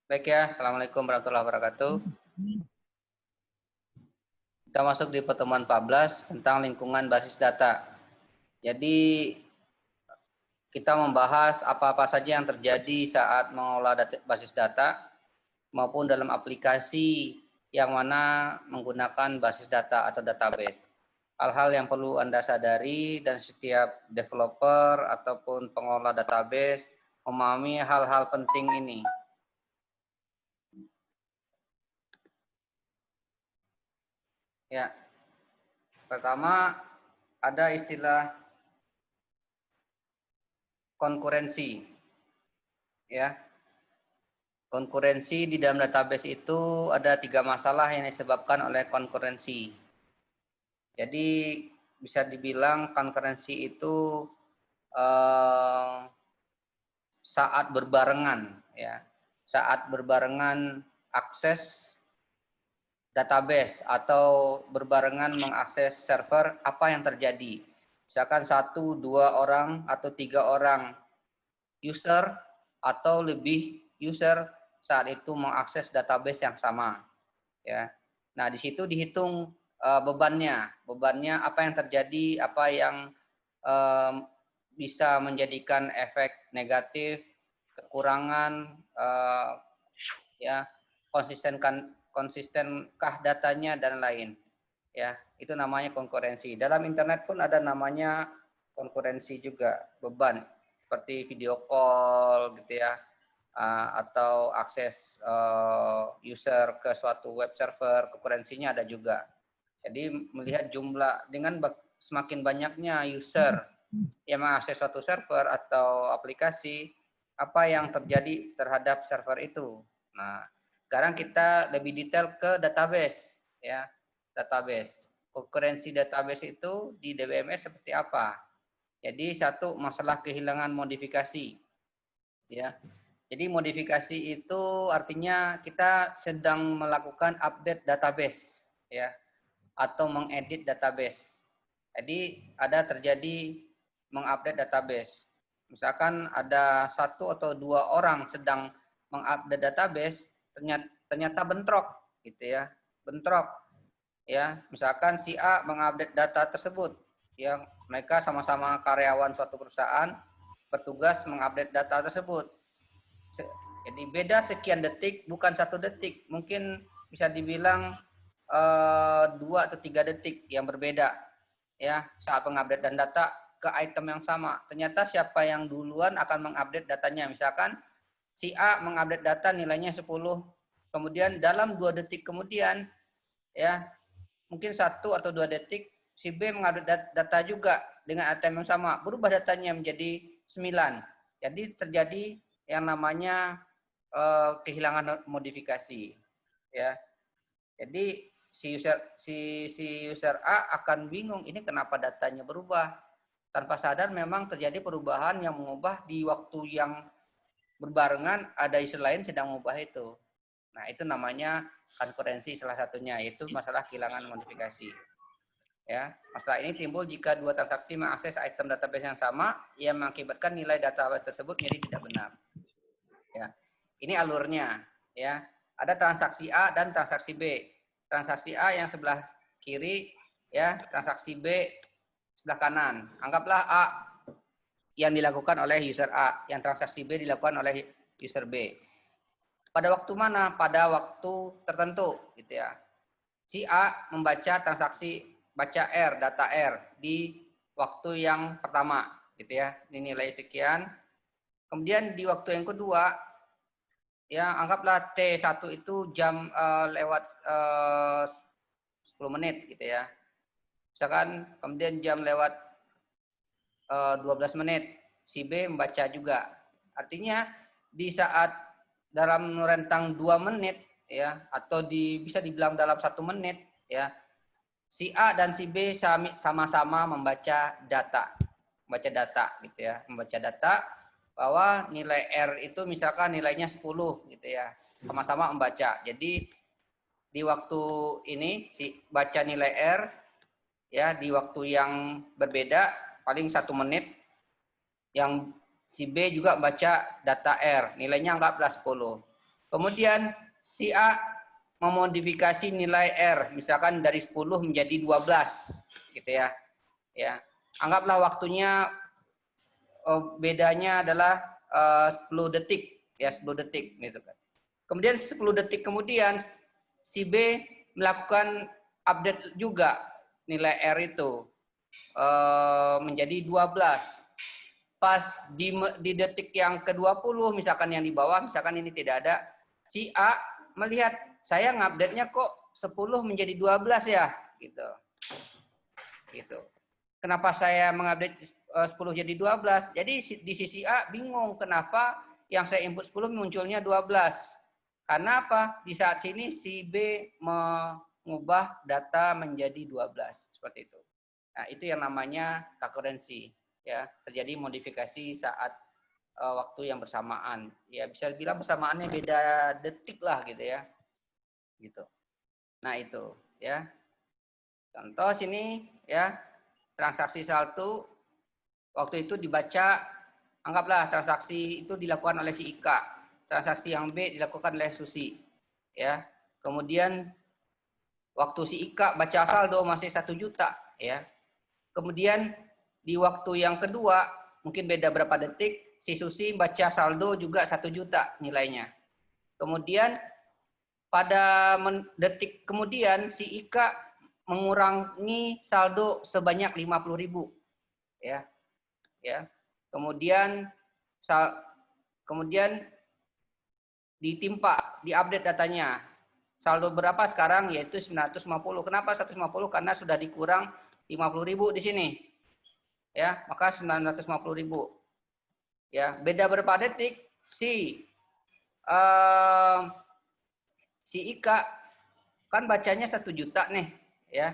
Baik ya, Assalamualaikum warahmatullahi wabarakatuh. Kita masuk di pertemuan 14 tentang lingkungan basis data. Jadi kita membahas apa-apa saja yang terjadi saat mengolah basis data maupun dalam aplikasi yang mana menggunakan basis data atau database. Hal-hal yang perlu Anda sadari dan setiap developer ataupun pengolah database memahami hal-hal penting ini. Ya, pertama ada istilah konkurensi. Ya, konkurensi di dalam database itu ada 3 masalah yang disebabkan oleh konkurensi. Jadi bisa dibilang konkurensi itu saat berbarengan, ya, saat berbarengan akses database atau berbarengan mengakses server, apa yang terjadi? Misalkan 1, 2 orang atau 3 orang user atau lebih user saat itu mengakses database yang sama, ya. Nah, di situ dihitung bebannya apa yang terjadi, apa yang bisa menjadikan efek negatif, kekurangan, ya, konsistenkah datanya dan lain, ya. Itu namanya konkurensi. Dalam internet pun ada namanya konkurensi juga, beban seperti video call gitu ya, atau akses user ke suatu web server, konkurensinya ada juga. Jadi melihat jumlah dengan semakin banyaknya user yang mengakses suatu server atau aplikasi, apa yang terjadi terhadap server itu. Nah, sekarang kita lebih detail ke database, ya, database. Konkurensi database itu di DBMS seperti apa? Jadi satu, masalah kehilangan modifikasi, ya. Jadi modifikasi itu artinya kita sedang melakukan update database, ya, atau mengedit database. Jadi ada terjadi mengupdate database. Misalkan ada 1 atau 2 orang sedang mengupdate database, ternyata bentrok, gitu ya, bentrok, ya. Misalkan si A mengupdate data tersebut, yang mereka sama-sama karyawan suatu perusahaan, bertugas mengupdate data tersebut. Jadi beda sekian detik, bukan 1 detik, mungkin bisa dibilang 2 atau 3 detik yang berbeda, ya, saat mengupdate dan data ke item yang sama. Ternyata siapa yang duluan akan mengupdate datanya. Misalkan si A mengupdate data nilainya 10, kemudian dalam 2 detik kemudian, ya, mungkin 1 atau 2 detik si B mengupdate data juga dengan item yang sama, berubah datanya menjadi 9. Jadi terjadi yang namanya kehilangan modifikasi, ya. Jadi si user A akan bingung, ini kenapa datanya berubah. Tanpa sadar memang terjadi perubahan yang mengubah di waktu yang berbarengan, ada user lain sedang mengubah itu. Nah, itu namanya konkurensi salah satunya, yaitu masalah kehilangan modifikasi. Ya, masalah ini timbul jika 2 transaksi mengakses item database yang sama yang mengakibatkan nilai database tersebut menjadi tidak benar. Ya, ini alurnya, ya. Ada transaksi A dan transaksi B. Transaksi A yang sebelah kiri, ya, transaksi B sebelah kanan. Anggaplah A yang dilakukan oleh user A, yang transaksi B dilakukan oleh user B. Pada waktu mana? Pada waktu tertentu, gitu ya. Si A membaca transaksi baca R, data R di waktu yang pertama, gitu ya. Ini nilai sekian. Kemudian di waktu yang kedua, ya, anggaplah T1 itu jam lewat 10 menit, gitu ya. Misalkan kemudian jam lewat 12 menit, si B membaca juga. Artinya di saat dalam rentang 2 menit, ya, atau bisa dibilang dalam 1 menit, ya, si A dan si B sama-sama membaca data, gitu ya, membaca data bahwa nilai R itu misalkan nilainya 10, gitu ya, sama-sama membaca. Jadi di waktu ini si baca nilai R, ya, di waktu yang berbeda paling 1 menit, yang si B juga baca data R, nilainya anggaplah 10. Kemudian si A memodifikasi nilai R, misalkan dari 10 menjadi 12, gitu ya. Ya, anggaplah waktunya bedanya adalah 10 detik, ya 10 detik, gitu kan. Kemudian 10 detik kemudian si B melakukan update juga nilai R itu menjadi 12. Pas di detik yang ke-20, misalkan yang di bawah, misalkan ini tidak ada, si A melihat saya ngupdate-nya kok 10 menjadi 12 ya, gitu. Gitu. Kenapa saya mengupdate 10 jadi 12? Jadi di sisi A bingung kenapa yang saya input 10 munculnya 12. Karena apa? Di saat sini si B mengubah data menjadi 12. Seperti itu. Nah, itu yang namanya concurrency. Ya, terjadi modifikasi saat waktu yang bersamaan. Ya, bisa dibilang bersamaannya beda detik lah gitu ya. Gitu. Nah, itu ya. Contoh sini ya, transaksi saldo waktu itu dibaca, anggaplah transaksi itu dilakukan oleh si Ika, transaksi yang B dilakukan oleh Susi, ya. Kemudian waktu si Ika baca saldo masih 1 juta, ya. Kemudian di waktu yang kedua, mungkin beda berapa detik, si Susi baca saldo juga 1 juta nilainya. Kemudian pada detik kemudian si Ika mengurangi saldo sebanyak 50.000, ya. Ya. Kemudian ditimpa, diupdate datanya. Saldo berapa sekarang? Yaitu 950. Kenapa 150? Karena sudah dikurang 50.000 di sini. Ya, maka 950.000. Ya, beda berapa detik si Ika kan bacanya 1 juta nih, ya.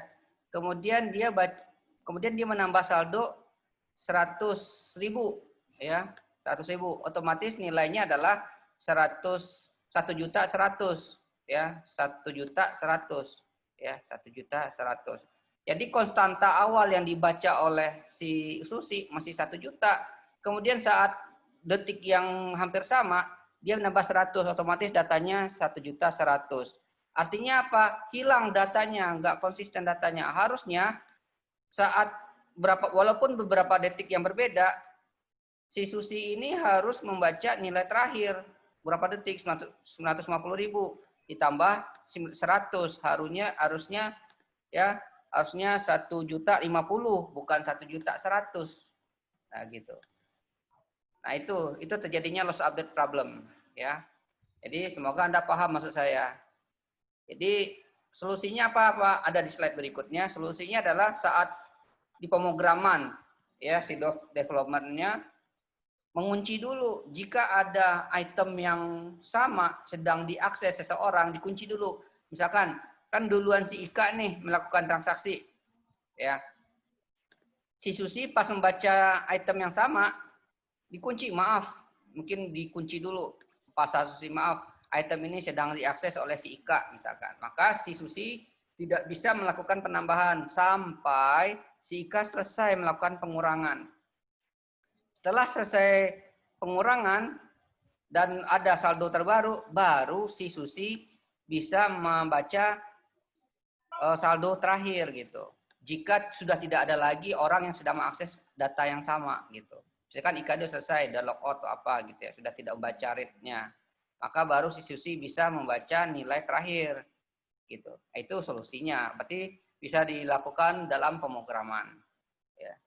Kemudian dia menambah saldo 100.000, ya. 100.000, otomatis nilainya adalah 1.100.100, ya. 1.100.000, ya. 1.100.000. Jadi konstanta awal yang dibaca oleh si Susi masih 1 juta. Kemudian saat detik yang hampir sama, dia menambah 100, otomatis datanya 1.100.000. Artinya apa? Hilang datanya, nggak konsisten datanya. Harusnya saat walaupun beberapa detik yang berbeda, si Susi ini harus membaca nilai terakhir berapa detik, 950.000 ditambah 100, harusnya ya 1.050.000 bukan 1.100.000. Nah, gitu. Nah, itu terjadinya loss update problem, ya. Jadi semoga Anda paham maksud saya. Jadi solusinya apa? Ada di slide berikutnya. Solusinya adalah saat di pemrograman, ya, si development-nya mengunci dulu. Jika ada item yang sama sedang diakses seseorang, dikunci dulu. Misalkan kan duluan si Ika nih melakukan transaksi, ya. Si Susi pas membaca item yang sama dikunci, mungkin dikunci dulu. Pas Susi item ini sedang diakses oleh si Ika misalkan. Maka si Susi tidak bisa melakukan penambahan sampai si Ika selesai melakukan pengurangan. Setelah selesai pengurangan dan ada saldo terbaru, baru si Susi bisa membaca saldo terakhir gitu. Jika sudah tidak ada lagi orang yang sedang mengakses data yang sama gitu. Misalkan Ika sudah selesai, udah logout atau apa gitu ya, sudah tidak membaca read-nya. Maka baru si Susi bisa membaca nilai terakhir gitu. Itu solusinya. Berarti bisa dilakukan dalam pemrograman. Ya.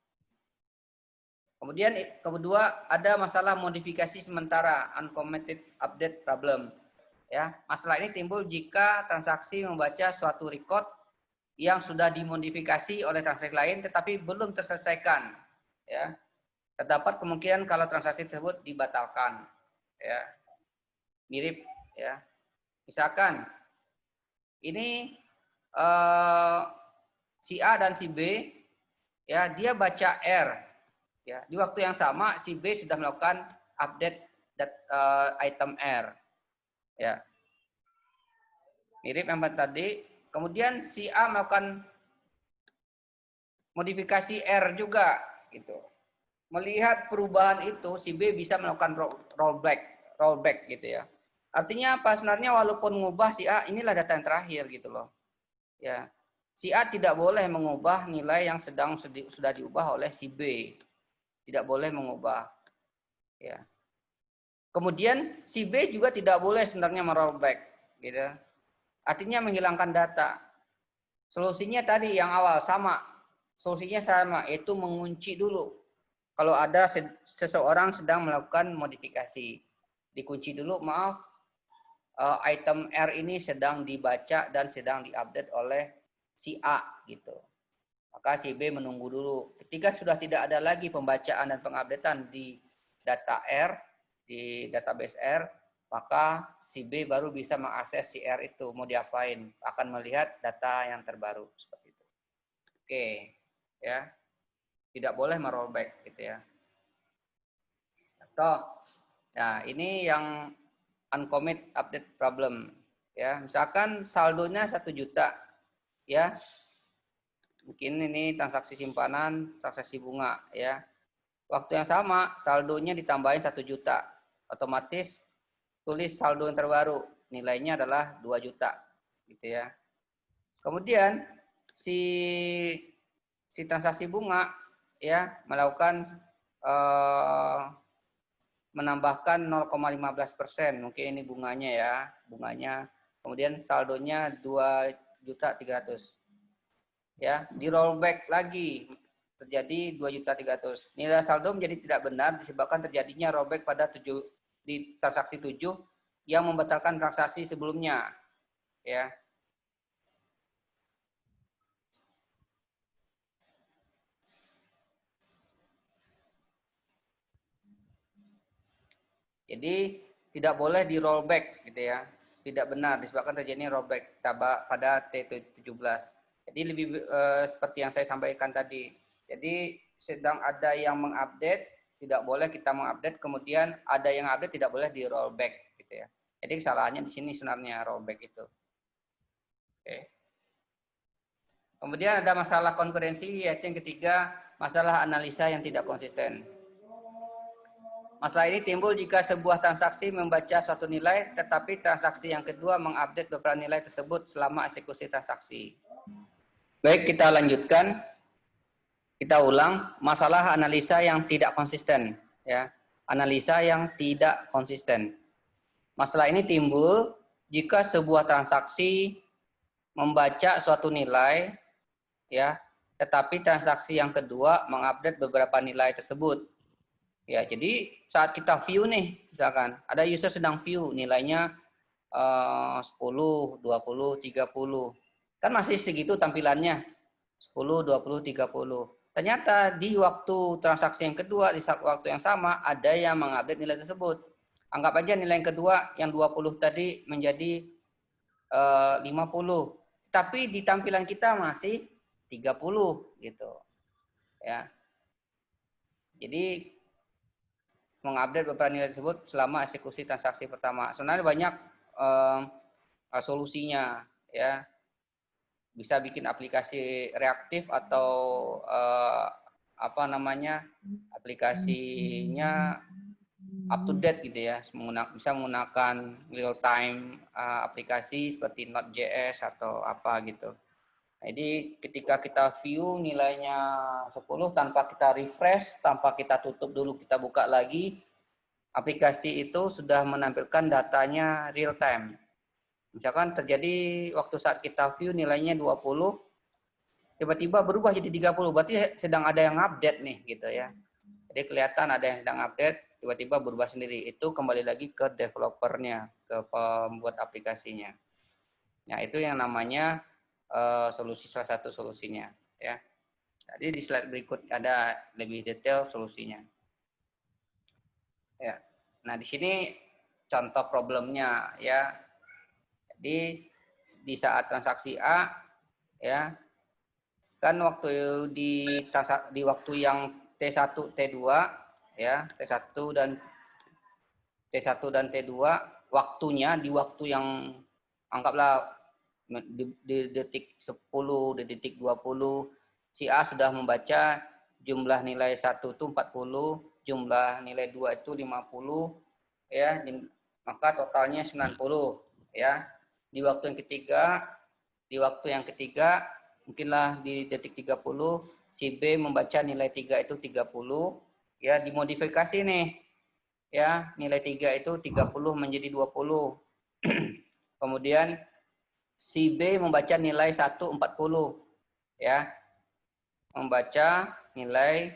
Kemudian kedua ada masalah modifikasi sementara, uncommitted update problem. Ya, masalah ini timbul jika transaksi membaca suatu record yang sudah dimodifikasi oleh transaksi lain tetapi belum terselesaikan. Ya, terdapat kemungkinan kalau transaksi tersebut dibatalkan. Ya, mirip ya. Misalkan ini si A dan si B, ya dia baca R, ya di waktu yang sama si B sudah melakukan update item R, ya mirip yang tadi. Kemudian si A melakukan modifikasi R juga, gitu. Melihat perubahan itu, si B bisa melakukan rollback gitu ya. Artinya apa? Sebenarnya walaupun mengubah si A, inilah data yang terakhir gitu loh. Ya. Si A tidak boleh mengubah nilai yang sudah diubah oleh si B. Tidak boleh mengubah. Ya. Kemudian si B juga tidak boleh sebenarnya merollback, gitu. Artinya menghilangkan data. Solusinya tadi yang awal sama. Solusinya sama, yaitu mengunci dulu. Kalau ada seseorang sedang melakukan modifikasi, dikunci dulu, maaf, item R ini sedang dibaca dan sedang diupdate oleh si A gitu. Maka si B menunggu dulu. Ketika sudah tidak ada lagi pembacaan dan pengupdatean di data R, di database R, maka si B baru bisa mengakses si R itu mau diapain, akan melihat data yang terbaru seperti itu. Oke, ya. Tidak boleh merollback gitu ya. Atau nah, ini yang uncommit update problem ya. Misalkan saldonya 1 juta ya. Mungkin ini transaksi simpanan, transaksi bunga ya. Waktu yang sama saldonya ditambahin 1 juta. Otomatis tulis saldo yang terbaru, nilainya adalah 2 juta gitu ya. Kemudian si transaksi bunga ya melakukan menambahkan 0,15%, mungkin ini bunganya ya, bunganya. Kemudian saldonya 2.300.000. Ya, di rollback lagi terjadi 2.300.000. Nilai saldo menjadi tidak benar disebabkan terjadinya rollback pada di transaksi 7 yang membatalkan transaksi sebelumnya, ya. Jadi tidak boleh di rollback gitu ya. Tidak benar disebabkan terjadinya rollback pada T17. Jadi lebih seperti yang saya sampaikan tadi. Jadi sedang ada yang mengupdate, tidak boleh kita mengupdate, kemudian ada yang update tidak boleh di rollback gitu ya. Jadi kesalahannya di sini sebenarnya rollback itu. Oke. Kemudian ada masalah konkurensi, yaitu yang ketiga, masalah analisa yang tidak konsisten. Masalah ini timbul jika sebuah transaksi membaca suatu nilai, tetapi transaksi yang kedua mengupdate beberapa nilai tersebut selama eksekusi transaksi. Baik, kita lanjutkan. Kita ulang, masalah analisa yang tidak konsisten. Ya, analisa yang tidak konsisten. Masalah ini timbul jika sebuah transaksi membaca suatu nilai, ya, tetapi transaksi yang kedua mengupdate beberapa nilai tersebut. Ya, jadi saat kita view nih, misalkan ada user sedang view nilainya 10, 20, 30. Kan masih segitu tampilannya. 10, 20, 30. Ternyata di waktu transaksi yang kedua, di waktu yang sama, ada yang mengupdate nilai tersebut. Anggap aja nilai yang kedua, yang 20 tadi menjadi 50. Tapi di tampilan kita masih 30 gitu. Ya. Jadi mengupdate beberapa nilai tersebut selama eksekusi transaksi pertama. Sebenarnya banyak solusinya ya. Bisa bikin aplikasi reaktif atau apa namanya? Aplikasinya up to date gitu ya. Bisa menggunakan real time aplikasi seperti Node.js atau apa gitu. Jadi ketika kita view nilainya 10 tanpa kita refresh, tanpa kita tutup dulu, kita buka lagi, aplikasi itu sudah menampilkan datanya real time. Misalkan terjadi waktu saat kita view nilainya 20, tiba-tiba berubah jadi 30, berarti sedang ada yang update nih gitu ya. Jadi kelihatan ada yang sedang update, tiba-tiba berubah sendiri. Itu kembali lagi ke developernya, ke pembuat aplikasinya. Nah, itu yang namanya solusi, salah satu solusinya ya. Jadi di slide berikut ada lebih detail solusinya. Ya. Nah, di sini contoh problemnya ya. Jadi di saat transaksi A ya, kan waktu di waktu yang T1 T2 ya, T1 dan T2 waktunya di waktu yang anggaplah di detik 10, di detik 20 si A sudah membaca jumlah nilai 1 itu 40, jumlah nilai 2 itu 50 ya. maka totalnya 90 ya. Di waktu yang ketiga mungkinlah di detik 30 si B membaca nilai 3 itu 30 ya, dimodifikasi nih ya, nilai 3 itu 30 menjadi 20. Kemudian si B membaca nilai 1 40 ya, membaca nilai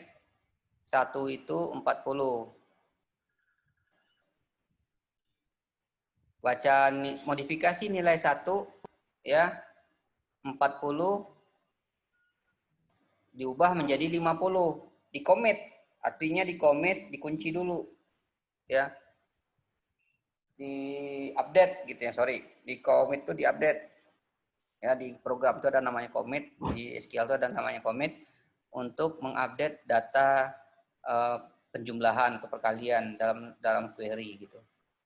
1 itu 40. Baca modifikasi nilai 1 ya, 40 diubah menjadi 50. Di commit, artinya di commit, dikunci dulu ya. Di update gitu ya, sorry. Di commit itu di update. Ya, di program itu ada namanya commit, di SQL itu ada namanya commit untuk mengupdate data penjumlahan atau perkalian dalam query gitu.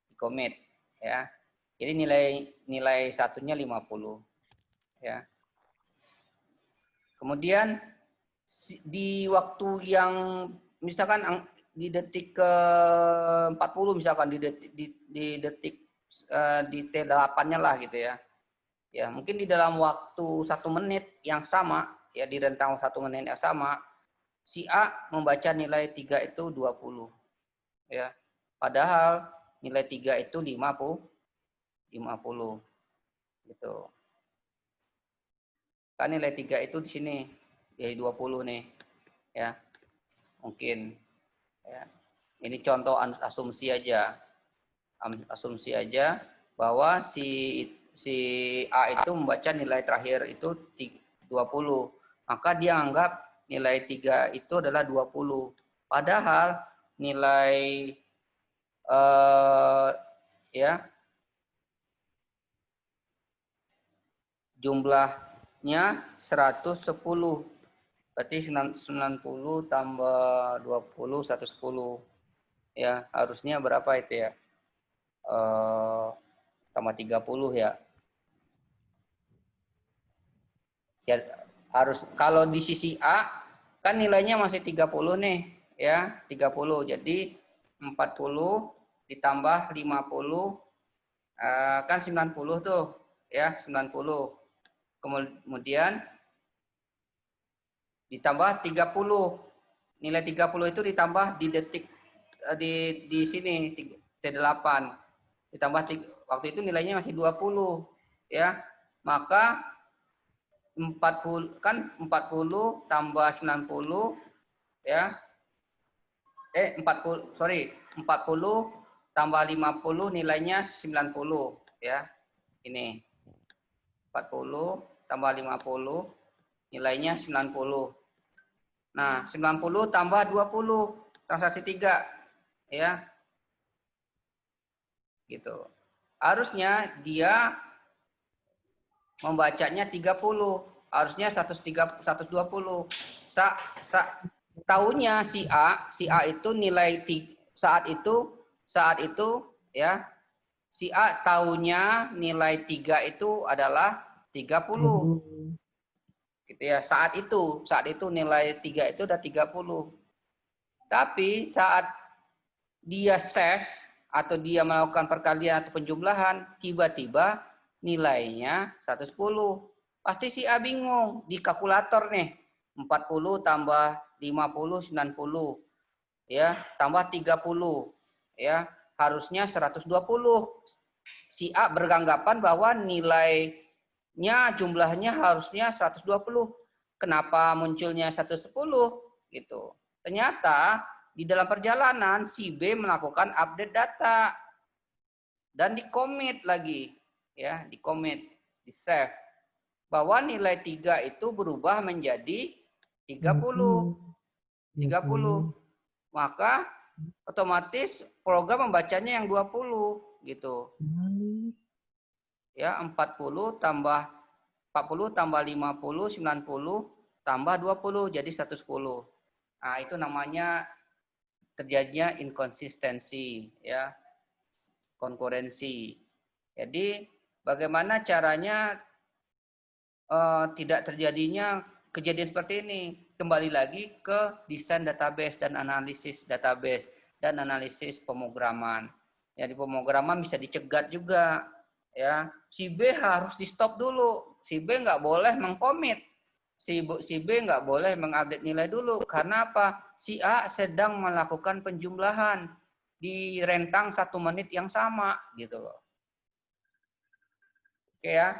Di commit ya. Jadi nilai satunya 50 ya. Kemudian di waktu yang misalkan di detik ke 40 misalkan di detik di T8-nya lah gitu ya. Ya, mungkin di dalam waktu 1 menit yang sama, ya di rentang 1 menit yang sama, si A membaca nilai 3 itu 20. Ya. Padahal nilai 3 itu 50 gitu. Kan nilai 3 itu di sini jadi 20 nih. Ya. Mungkin ya. Ini contoh asumsi aja. Asumsi aja bahwa si A itu membaca nilai terakhir itu 20. Maka dia anggap nilai 3 itu adalah 20. Padahal nilai ya jumlahnya 110. Berarti 90 tambah 20 110. Ya, harusnya berapa itu ya? Tambah 30 ya. Ya harus kalau di sisi A kan nilainya masih 30 nih ya, 30. Jadi 40 ditambah 50 kan 90 tuh ya, 90. Kemudian ditambah 30. Nilai 30 itu ditambah di detik di sini T8. Ditambah waktu itu nilainya masih 20 ya. Maka 40 kan 40 tambah 90 ya. 40 sorry, 40 tambah 50 nilainya 90 ya. Ini 40 tambah 50 nilainya 90. Nah, 90 tambah 20 transaksi 3 ya. Gitu. Harusnya dia membacanya 30, harusnya 120. Tahunya si A itu nilai saat itu ya, si A tahunya nilai 3 itu adalah 30. Gitu ya, saat itu nilai 3 itu udah 30. Tapi saat dia save atau dia melakukan perkalian atau penjumlahan, tiba-tiba nilainya 110. Pasti si A bingung di kalkulator nih. 40 tambah 50 90 ya, tambah 30 ya, harusnya 120. Si A beranggapan bahwa nilainya jumlahnya harusnya 120. Kenapa munculnya 110 gitu. Ternyata di dalam perjalanan si B melakukan update data dan di-commit lagi ya, di-commit, di-save bahwa nilai 3 itu berubah menjadi 30. Maka otomatis program membacanya yang 20 gitu. Ya, 40 tambah 50 90 tambah 20 jadi 110. Nah, itu namanya terjadinya inkonsistensi ya. Konkurensi. Jadi bagaimana caranya tidak terjadinya kejadian seperti ini? Kembali lagi ke desain database dan analisis pemrograman. Ya di pemrograman bisa dicegat juga. Ya, si B harus di stop dulu. Si B nggak boleh mengkomit. Si B nggak boleh mengupdate nilai dulu. Karena apa? Si A sedang melakukan penjumlahan di rentang 1 menit yang sama gitu loh. Oke ya.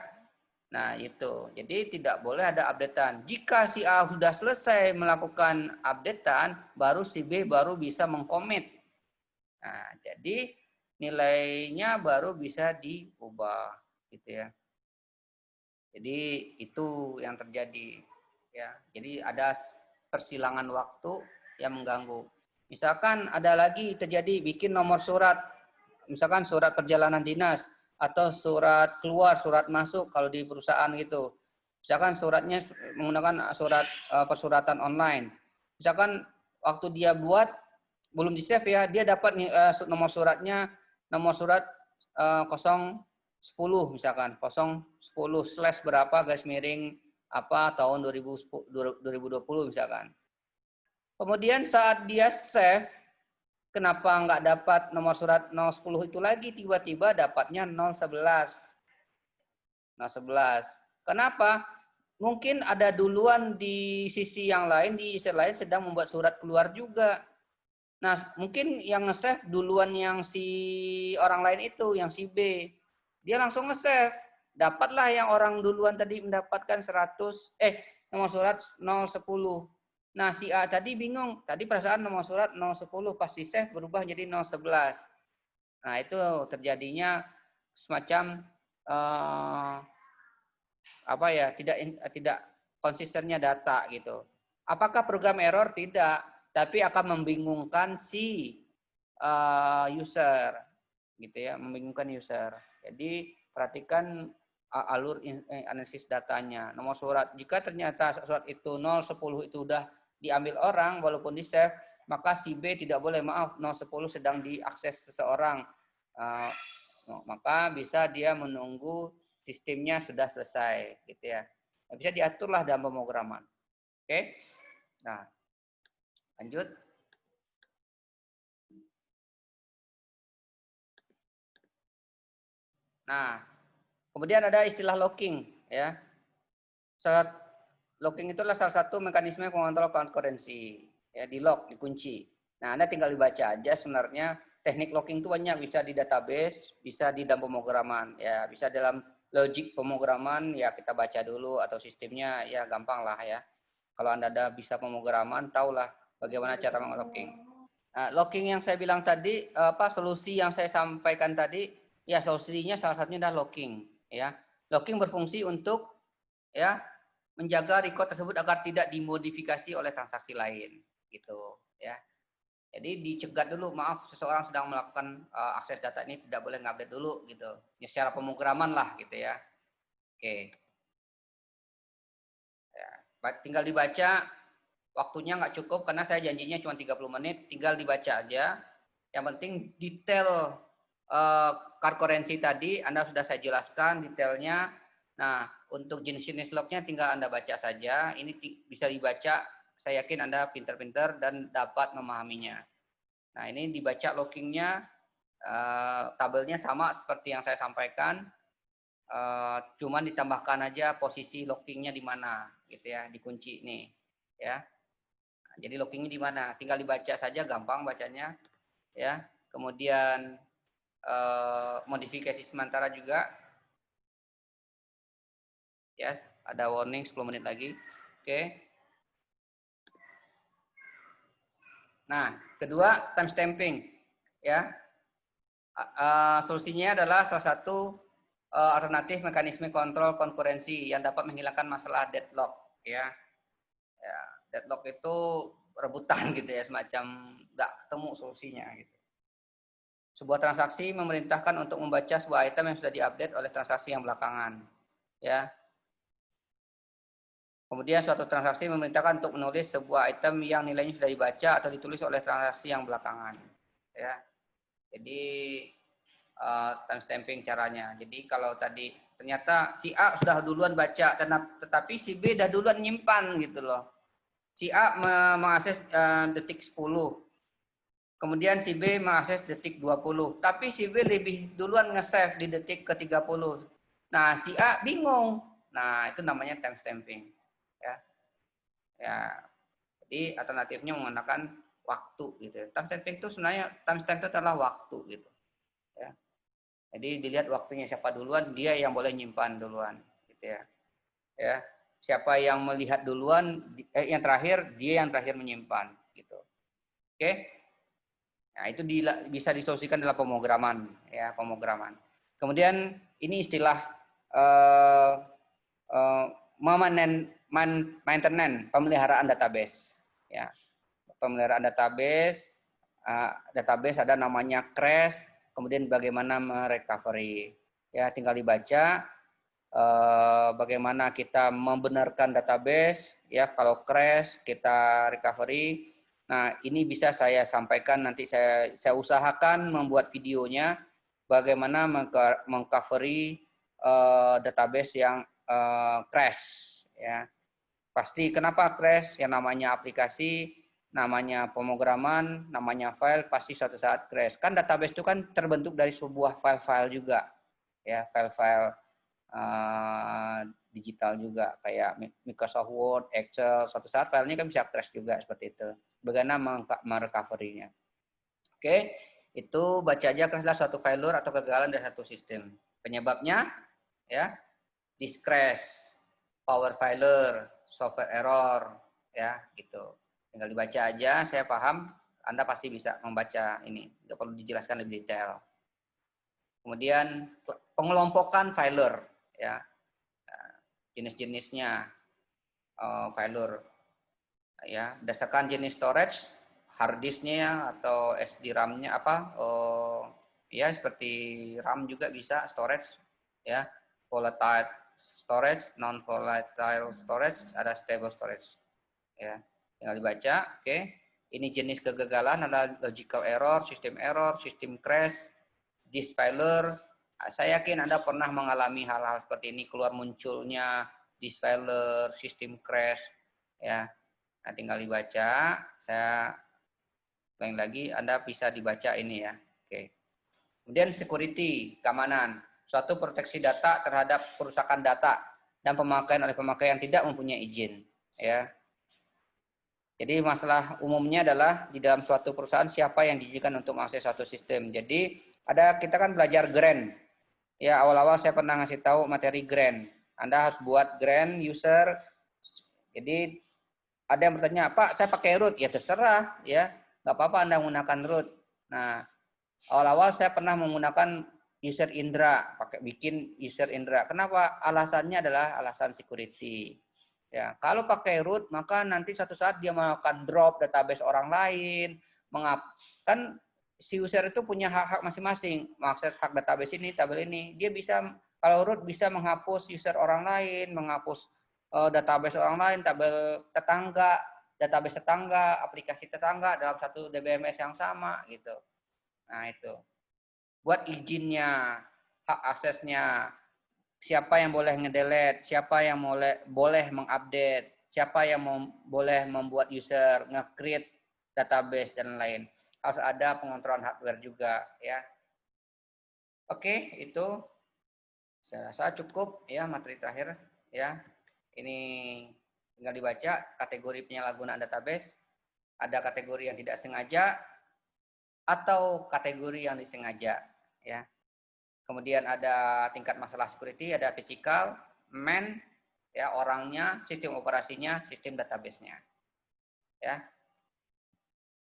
Nah, itu. Jadi tidak boleh ada updatean. Jika si A sudah selesai melakukan updatean, baru si B baru bisa mengkomit. Nah, jadi nilainya baru bisa diubah gitu ya. Jadi itu yang terjadi ya. Jadi ada persilangan waktu yang mengganggu. Misalkan ada lagi terjadi bikin nomor surat, misalkan surat perjalanan dinas atau surat keluar, surat masuk kalau di perusahaan gitu. Misalkan suratnya menggunakan surat persuratan online. Misalkan waktu dia buat belum di save ya, dia dapat nomor suratnya nomor surat 010 misalkan 010 slash berapa garis miring apa tahun 2020 misalkan. Kemudian saat dia save, kenapa nggak dapat nomor surat 010 itu lagi, tiba-tiba dapatnya 011. 011. Kenapa? Mungkin ada duluan di sisi yang lain, di sisi lain sedang membuat surat keluar juga. Nah, mungkin yang nge-save duluan yang si orang lain itu, yang si B. Dia langsung nge-save. Dapatlah yang orang duluan tadi mendapatkan 100, nomor surat 010. Nah, si A tadi bingung. Tadi perasaan nomor surat 010 pas di-save berubah jadi 011. Nah, itu terjadinya semacam apa ya, tidak konsistennya data gitu. Apakah program error? Tidak, tapi akan membingungkan si user gitu ya, membingungkan user. Jadi perhatikan alur analisis datanya. Nomor surat, jika ternyata surat itu 010 itu udah diambil orang walaupun di save, maka si B tidak boleh, maaf 010 sedang diakses seseorang. Maka bisa dia menunggu sistemnya sudah selesai gitu ya. Bisa diaturlah dalam pemrograman. Oke. Nah, lanjut. Nah, kemudian ada istilah locking ya. Locking itu adalah salah satu mekanisme pengontrol konkurensi. Ya, di lock, dikunci. Nah, Anda tinggal dibaca aja sebenarnya teknik locking itu banyak, bisa di database, bisa di dalam pemrograman, ya, bisa dalam logic pemrograman, ya kita baca dulu atau sistemnya, ya gampang lah ya. Kalau Anda ada bisa pemrograman, tahulah bagaimana cara menglocking. Nah, locking yang saya bilang tadi, solusi yang saya sampaikan tadi, ya solusinya salah satunya adalah locking, ya. Locking berfungsi untuk ya menjaga record tersebut agar tidak dimodifikasi oleh transaksi lain, gitu, ya. Jadi dicegat dulu, maaf seseorang sedang melakukan akses data ini tidak boleh ngupdate dulu gitu. Ya, secara pemrograman lah gitu ya. Oke. Ya, tinggal dibaca, waktunya nggak cukup karena saya janjinya cuma 30 menit, tinggal dibaca aja. Yang penting detail card currency tadi Anda sudah saya jelaskan detailnya. Nah, untuk jenis-jenis lognya tinggal Anda baca saja. Ini bisa dibaca, saya yakin Anda pintar-pintar dan dapat memahaminya. Nah, ini dibaca lockingnya, tabelnya sama seperti yang saya sampaikan, cuman ditambahkan aja posisi lockingnya di mana, gitu ya, dikunci nih, ya. Nah, jadi lockingnya di mana? Tinggal dibaca saja, gampang bacanya, ya. Kemudian modifikasi sementara juga, ya. Ada warning 10 menit lagi, oke. Nah, kedua timestamping, ya. Solusinya adalah salah satu alternatif mekanisme kontrol konkurensi yang dapat menghilangkan masalah deadlock, ya. Ya, deadlock itu rebutan gitu ya, semacam nggak ketemu solusinya gitu. Sebuah transaksi memerintahkan untuk membaca sebuah item yang sudah diupdate oleh transaksi yang belakangan, ya. Kemudian suatu transaksi memerintahkan untuk menulis sebuah item yang nilainya sudah dibaca atau ditulis oleh transaksi yang belakangan, ya. Jadi timestamping caranya. Jadi kalau tadi ternyata si A sudah duluan baca, tetapi si B sudah duluan nyimpan gitu loh. Si A mengakses detik 10. Kemudian si B mengakses detik 20. Tapi si B lebih duluan nge-save di detik ke 30. Nah, si A bingung. Nah, itu namanya timestamping. Ya. Ya. Jadi alternatifnya menggunakan waktu gitu. Timestamping itu sebenarnya timestamp itu adalah waktu gitu. Ya. Jadi dilihat waktunya siapa duluan, dia yang boleh nyimpan duluan gitu ya. Ya. Siapa yang melihat duluan yang terakhir, dia yang terakhir menyimpan gitu. Oke? Nah, itu bisa disolusikan dalam pemrograman ya, pemrograman. Kemudian ini istilah eh, eh, maintenance, pemeliharaan database ya. Pemeliharaan database, database ada namanya crash, kemudian bagaimana merecovery. Ya, tinggal dibaca bagaimana kita membenarkan database ya, kalau crash kita recovery. Nah, ini bisa saya sampaikan nanti, saya usahakan membuat videonya bagaimana mengcovery database yang crash ya. Pasti kenapa crash? Yang namanya aplikasi, namanya pemrograman, namanya file, pasti suatu saat crash. Kan database itu kan terbentuk dari sebuah file-file juga ya, file-file digital juga kayak Microsoft Word, Excel, suatu saat filenya kan bisa crash juga seperti itu. Bagaimana merecovery-nya. Oke, itu baca aja crash adalah suatu failure atau kegagalan dari satu sistem. Penyebabnya ya, disk crash, power failure, software error ya, gitu. Tinggal dibaca aja, saya paham, Anda pasti bisa membaca ini, nggak perlu dijelaskan lebih detail. Kemudian pengelompokan failure ya, jenis-jenisnya failure ya, berdasarkan jenis storage, hard disknya atau SD RAM-nya apa, ya seperti RAM juga bisa storage ya, volatile storage, non volatile storage, ada stable storage ya, tinggal dibaca. Oke, ini jenis kegagalan ada logical error, system crash, disk failure. Saya yakin Anda pernah mengalami hal-hal seperti ini, keluar munculnya disk failure, system crash ya. Nah, tinggal dibaca. Saya ulangi lagi, Anda bisa dibaca ini ya. Oke. Kemudian security, keamanan. Suatu proteksi data terhadap perusakan data dan pemakaian oleh pemakai yang tidak mempunyai izin. Ya. Jadi masalah umumnya adalah di dalam suatu perusahaan siapa yang diizinkan untuk mengakses suatu sistem. Jadi kita kan belajar grant. Ya, awal-awal saya pernah ngasih tahu materi grant. Anda harus buat grant user. Jadi ada yang bertanya, Pak, saya pakai root. Ya terserah, ya. Nggak apa-apa Anda menggunakan root. Nah, awal-awal saya pernah menggunakan user Indra, bikin user Indra. Kenapa? Alasannya adalah alasan security. Ya, kalau pakai root, maka nanti suatu saat dia akan drop database orang lain. Kan si user itu punya hak-hak masing-masing, mengakses hak database ini, tabel ini. Dia bisa, kalau root bisa menghapus user orang lain, menghapus database orang lain, tabel tetangga, database tetangga, aplikasi tetangga dalam satu DBMS yang sama gitu. Nah, itu. Buat izinnya, hak aksesnya, siapa yang boleh ngedelete, siapa yang boleh mengupdate, siapa yang boleh membuat user, nge-create database dan lain. Harus ada pengontrolan hardware juga ya. Oke, itu saya rasa cukup ya materi terakhir ya. Ini tinggal dibaca kategori penyalahgunaan database. Ada kategori yang tidak sengaja atau kategori yang disengaja ya. Kemudian ada tingkat masalah security, ada physical, man ya, orangnya, sistem operasinya, sistem database-nya. Ya.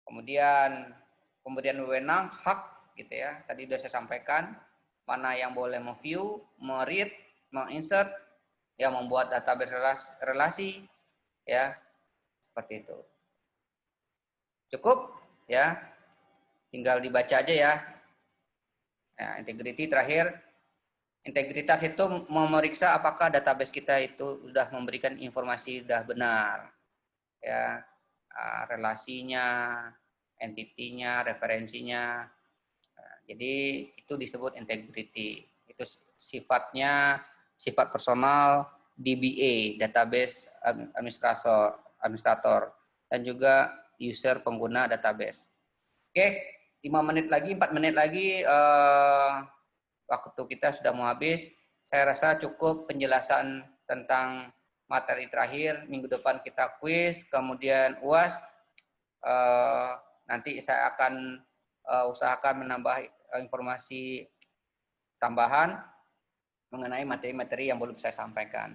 Kemudian pemberian wewenang, hak gitu ya. Tadi sudah saya sampaikan mana yang boleh me-view, me-read, menginsert, ya, membuat database relasi ya, seperti itu. Cukup ya, tinggal dibaca aja ya. Ya, integrity terakhir, integritas itu memeriksa apakah database kita itu sudah memberikan informasi sudah benar ya, relasinya, entitinya, referensinya. Jadi itu disebut integrity. Itu sifat personal DBA, database administrator, dan juga user pengguna database. Oke, 5 menit lagi, 4 menit lagi waktu kita sudah mau habis. Saya rasa cukup penjelasan tentang materi terakhir. Minggu depan kita kuis, kemudian UAS. Nanti saya akan usahakan menambah informasi tambahan mengenai materi-materi yang belum saya sampaikan.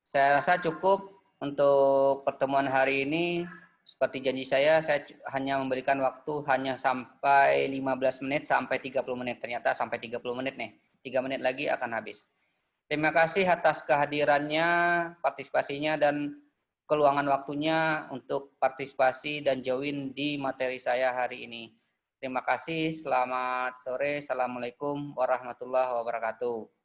Saya rasa cukup untuk pertemuan hari ini. Seperti janji saya hanya memberikan waktu hanya sampai 15 menit sampai 30 menit. Ternyata sampai 30 menit nih. 3 menit lagi akan habis. Terima kasih atas kehadirannya, partisipasinya, dan keluangan waktunya untuk partisipasi dan join di materi saya hari ini. Terima kasih, selamat sore. Assalamualaikum warahmatullahi wabarakatuh.